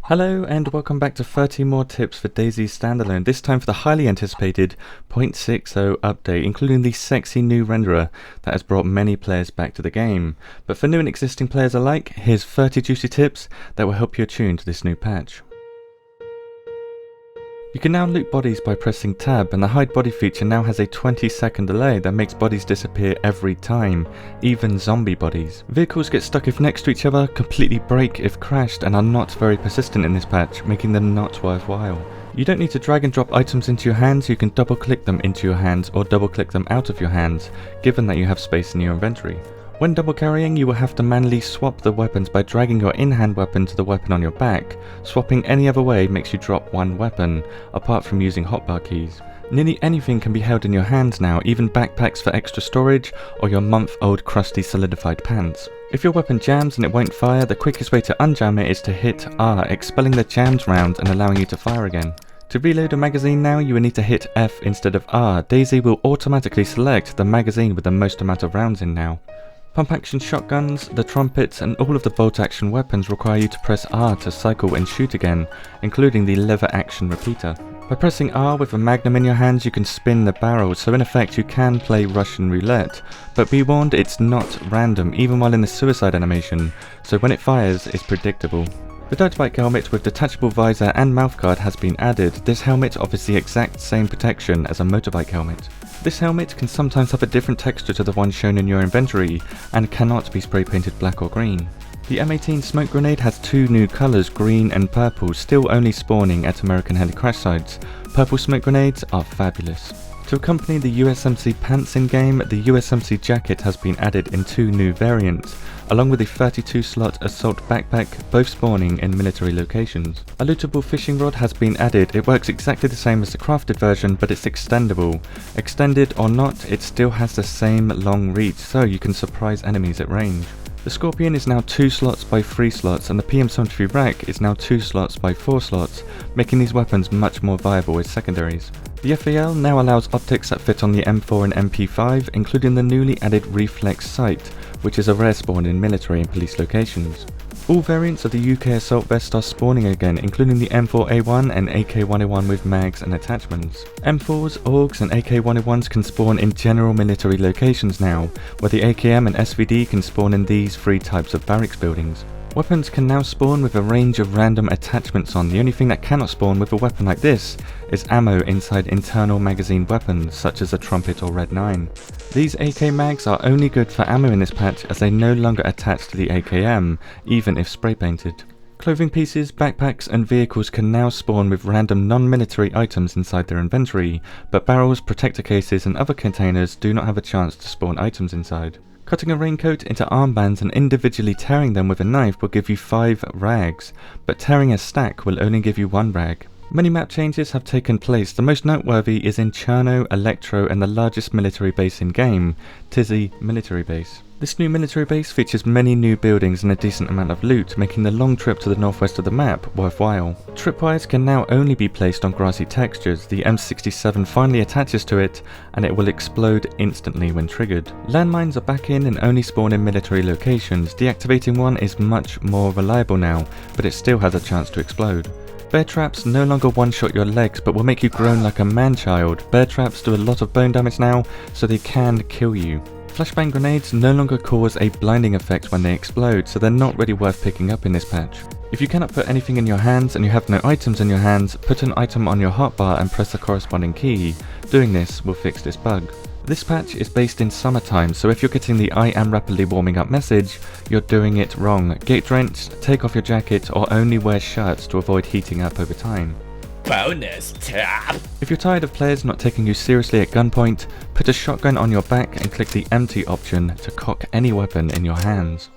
Hello and welcome back to 30 more tips for DayZ standalone, this time for the highly anticipated 0.60 update, including the sexy new renderer that has brought many players back to the game. But for new and existing players alike, here's 30 juicy tips that will help you attune to this new patch. You can now loot bodies by pressing tab, and the hide body feature now has a 20-second delay that makes bodies disappear every time, even zombie bodies. Vehicles get stuck if next to each other, completely break if crashed, and are not very persistent in this patch, making them not worthwhile. You don't need to drag and drop items into your hands, you can double click them into your hands or double click them out of your hands, given that you have space in your inventory. When double carrying, you will have to manually swap the weapons by dragging your in-hand weapon to the weapon on your back. Swapping any other way makes you drop one weapon, apart from using hotbar keys. Nearly anything can be held in your hands now, even backpacks for extra storage or your month-old crusty solidified pants. If your weapon jams and it won't fire, the quickest way to unjam it is to hit R, expelling the jammed round and allowing you to fire again. To reload a magazine now, you will need to hit F instead of R. DayZ will automatically select the magazine with the most amount of rounds in now. Pump action shotguns, the trumpets and all of the bolt action weapons require you to press R to cycle and shoot again, including the lever action repeater. By pressing R with a magnum in your hands you can spin the barrel, so in effect you can play Russian roulette, but be warned it's not random even while in the suicide animation, so when it fires it's predictable. The dirt bike helmet with detachable visor and mouthguard has been added. This helmet offers the exact same protection as a motorbike helmet. This helmet can sometimes have a different texture to the one shown in your inventory and cannot be spray painted black or green. The M18 smoke grenade has two new colours, green and purple, still only spawning at American heli crash sites. Purple smoke grenades are fabulous. To accompany the USMC pants in-game, the USMC jacket has been added in two new variants, along with a 32-slot assault backpack, both spawning in military locations. A lootable fishing rod has been added. It works exactly the same as the crafted version, but it's extendable. Extended or not, it still has the same long reach, so you can surprise enemies at range. The Scorpion is now 2 slots by 3 slots, and the PM73 rack is now 2 slots by 4 slots, making these weapons much more viable as secondaries. The FAL now allows optics that fit on the M4 and MP5, including the newly added reflex sight, which is a rare spawn in military and police locations. All variants of the UK assault vest are spawning again, including the M4A1 and AK101 with mags and attachments. M4s, AUGs and AK101s can spawn in general military locations now, where the AKM and SVD can spawn in these 3 types of barracks buildings. Weapons can now spawn with a range of random attachments on. The only thing that cannot spawn with a weapon like this is ammo inside internal magazine weapons such as a trumpet or Red 9. These AK mags are only good for ammo in this patch as they no longer attach to the AKM, even if spray painted. Clothing pieces, backpacks and vehicles can now spawn with random non-military items inside their inventory, but barrels, protector cases and other containers do not have a chance to spawn items inside. Cutting a raincoat into armbands and individually tearing them with a knife will give you 5 rags, but tearing a stack will only give you 1 rag. Many map changes have taken place. The most noteworthy is in Cherno, Electro and the largest military base in game, Tizzy Military Base. This new military base features many new buildings and a decent amount of loot, making the long trip to the northwest of the map worthwhile. Tripwires can now only be placed on grassy textures. The M67 finally attaches to it and it will explode instantly when triggered. Landmines are back in and only spawn in military locations. Deactivating one is much more reliable now, but it still has a chance to explode. Bear traps no longer one-shot your legs but will make you groan like a man-child. Bear traps do a lot of bone damage now, so they can kill you. Flashbang grenades no longer cause a blinding effect when they explode, so they're not really worth picking up in this patch. If you cannot put anything in your hands and you have no items in your hands, put an item on your hotbar and press the corresponding key. Doing this will fix this bug. This patch is based in summertime, so if you're getting the I am rapidly warming up message, you're doing it wrong. Get drenched, take off your jacket or only wear shirts to avoid heating up over time. Bonus tap! If you're tired of players not taking you seriously at gunpoint, put a shotgun on your back and click the empty option to cock any weapon in your hands.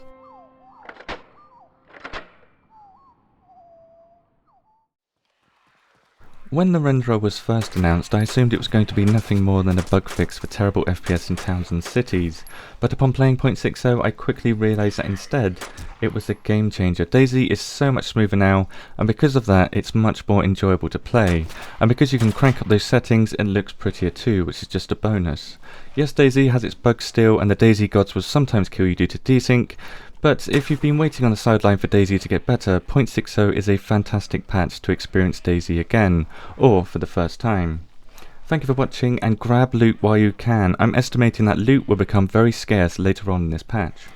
When the renderer was first announced, I assumed it was going to be nothing more than a bug fix for terrible FPS in towns and cities, but upon playing 0.60 I quickly realised that instead it was a game changer. DayZ is so much smoother now, and because of that it's much more enjoyable to play, and because you can crank up those settings it looks prettier too, which is just a bonus. Yes, DayZ has its bugs still, and the DayZ gods will sometimes kill you due to desync, But if you've been waiting on the sideline for DayZ to get better, 0.60 is a fantastic patch to experience DayZ again, or for the first time. Thank you for watching, and grab loot while you can. I'm estimating that loot will become very scarce later on in this patch.